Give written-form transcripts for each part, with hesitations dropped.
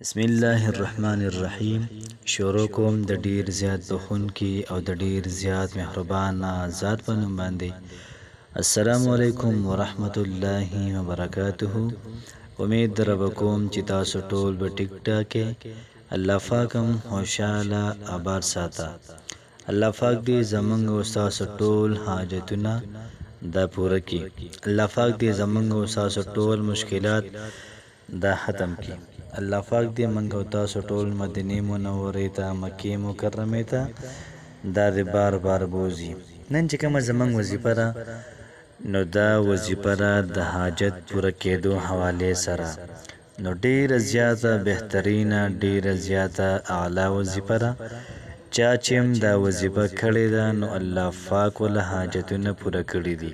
بسم الله الرحمن الرحیم. شروع کوم د ډیر زیات بخونکی او د ډیر زیات مهربان ذات په نوم باندې. السلام علیکم ورحمت الله وبرکاته. امید در کوم چې تاسو ټول به ټیک ټاک الله پاکم خوشاله آباد ساته. الله پاک دې زمونږ او تاسو ټول حاجتونه دا پوره کړي. الله پاک دې زمونږ او تاسو ټول مشکلات دا ختم کړي. الله پاک دې منګ او تاسو ټول مدینه منورې ته مکه مکرمه ته دا بار بار بوزي. نن چې کوم زمنګ وظیفه را نو دا وظیفه را د حاجت پوره کېدو حواله سره نو ډیر زیاته بهترینه ډیر زیاته اعلی وظیفه را چا چې دا وظیفه کړې ده نو الله پاک ول حاجتونه پوره کړې دي.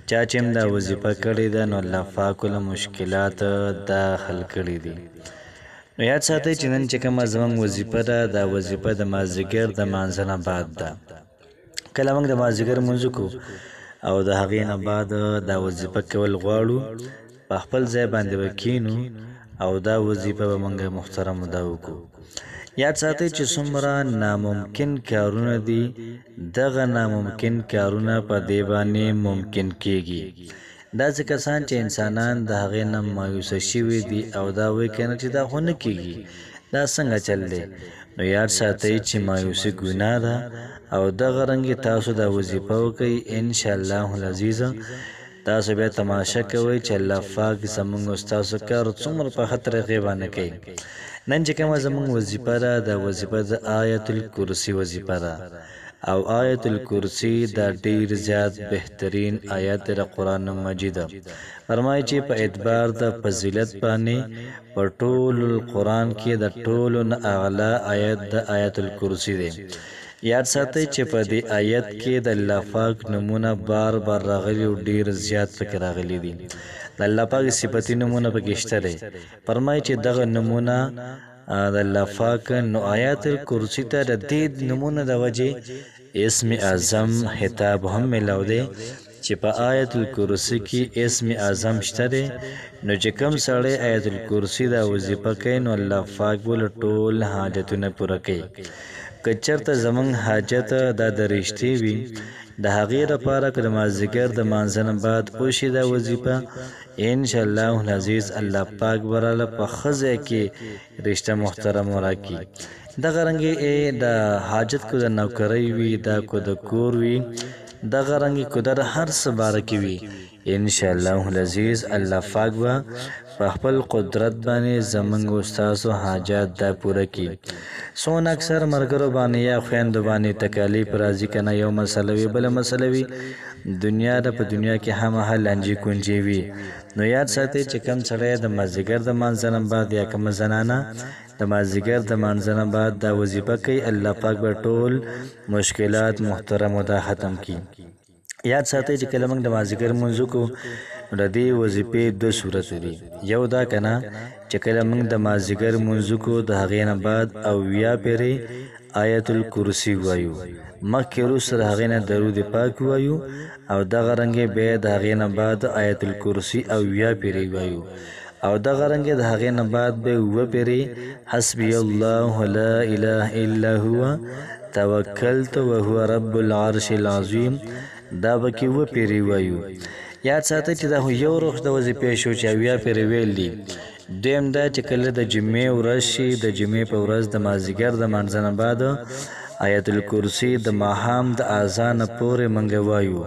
چا چې دا وظیفه کړې ده نو الله پاک ول مشکلات دا حل کړې دي. نو یاد ساتئ چې نن چې کوم زمنګ وظیفه ده دا وظیفه د مازیګر د مانځنه بعد ده. کله موږ د مازیګر منځ کو او د هغې نه بعد دا وظیفه کول غواړو په خپل ځای باندې وکینو او دا وظیفه به موږ محترم دا وکړو. یاد ساتئ چې څومره ناممکن کارونه دي دغه ناممکن کارونه په دې باندې ممکن کیږي. داسې کسان چې انسانان د هغې نه مایوسه شوي دي او دا وایي کنه چې دا خو نه کیږي دا څنګه چل دی. نو یاد ساتئ چې مایوسي ګناه ده او دغه رنګې تاسو دا وظیفه وکئ انشاءالله العزیز. تاسو بیا تماشه کوئ چې الله پاک زموږ او ستاسو کار څومره په ښه طریقې باندې کوي. نن چې کومه زموږ وظیفه ده دا وظیفه د آیت الکرسی وظیفه ده او آیت الکرسی دا ډیر زیات بهترین آیت د قرآن مجید. فرمایي چې په اعتبار د فضیلت باندې په ټول القرآن کې د ټولو نه اعلی آیت د آیت الکرسی دی. یاد ساتئ چې په دې آیت کې د الله پاک نمونه بار بار راغلي او ډیر زیات پکې راغلي دي. د الله پاک صفتی نمونه پکې شته دی. فرمایي چې دغه نمونه د الله پاک نو آیات الکرسی ته د دې نمونه د وجه اسم اعظم خطاب هم ملاو دی چې په آیت الکرسی کې اسم اعظم شته دی. نو چې کوم سړی آیت الکرسی دا وظیفه کوي نو الله پاک ول ټول حاجتونه پوره کوي. که چېرته زمونږ حاجت دا د رښتې وي د هغې لپاره که د مازدیګر د مانځه نه بعد وشي دا وظیفه انشاءالله العزیز الله پاک براله په ښه ځای کې رشته محترم راکړي. دغه رنګې د حاجت کو د نوکرۍ وي دا کو د کور وي دغه رنګې کو د هر څه باره کې وي انشاءالله العزیز الله پاک به په خپل قدرت باندې زمونږ او ستاسو حاجات دا پوره کړي. څونه اکثر ملګرو باندې یا خویندو باندې تکالیف راځي که نه یو مسله وي بله مسله وي دنیا ده په دنیا کې همه لانجې کونجې وي. نو یاد ساتئ چې کوم سړی د مازدیګر د مانځه نه بعد یا کومه زنانه د مازدیګر د مانځه نه بعد دا وظیفه کوي الله پاک به ټول مشکلات محترم دا ختم کړي. یاد ساتئ چې کله موږ د مازدیګر لمونځ وکړو نو د دې وظیفې دوه صورته دي. یو دا که نه چې کله موږ د مازدیګر لمونځ وکړو د هغې نه بعد اویا پیرې آیت الکرسی وایو مخکې وروسته د هغې نه درود پاک وایو او دغه رنګې بیا د هغې نه بعد آیت الکرسی اویا پیرې وایو او دغه رنګې د هغې نه بعد به اوه پیرې حسبی الله لا اله الا هو توکلت وهو رب العرش العظیم دا به کې اوه پیرې وایو. یاد ساتئ چې دا خو یو روخ د وظیفې شو چې اویا پیرې ویل دي. دویم دا چې کله د جمعې ورځ شي د جمعې په ورځ د مازدیګر د مانځه نه بعد آیت الکرسی د ماښام د اذان پورې موږ وایو.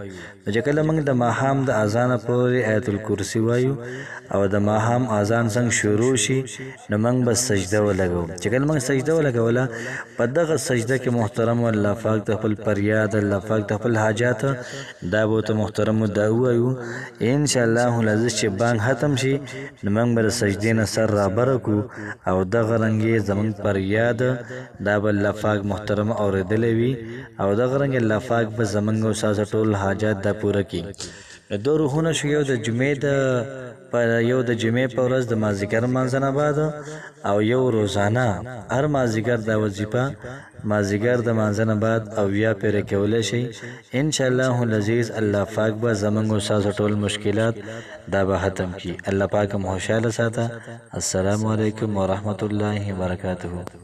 چې کله موږ د ماښام د اذان پورې آیت الکرسی وایو او د ماښام اذان څنګه شروع شي نو موږ به سجده ولګو. چې کله موږ سجده ولګوله په دغه سجده کې محترم الله پاک د خپل فریاد الله پاک د خپل حاجات دا به ورته محترم دا ووایو انشاءالله العزیز. چې بانګ ختم شي نو موږ به د سجدې نه سر رابره کړو او دغه رنګې زموږ فریاد دا به الله پاک محترم اورېدلی وي او دغه رنګې الله پاک به زموږ او ستاسو ټول حاجات دا پوره کړي. دو روحونه شو یو د جمعې په ورځ د مازدیګر لمانځه نه بعد او یو روزانه هر مازدیګر دا وظیفه مازدیګر د لمانځه نه بعد او یا پیره کولی شي ان شاء الله العزیز. الله پاک به زمونږ او ستاسو ټول مشکلات دا به ختم کړي. الله پاک مو خوشحاله ساته. السلام علیکم ورحمت الله وبرکاته.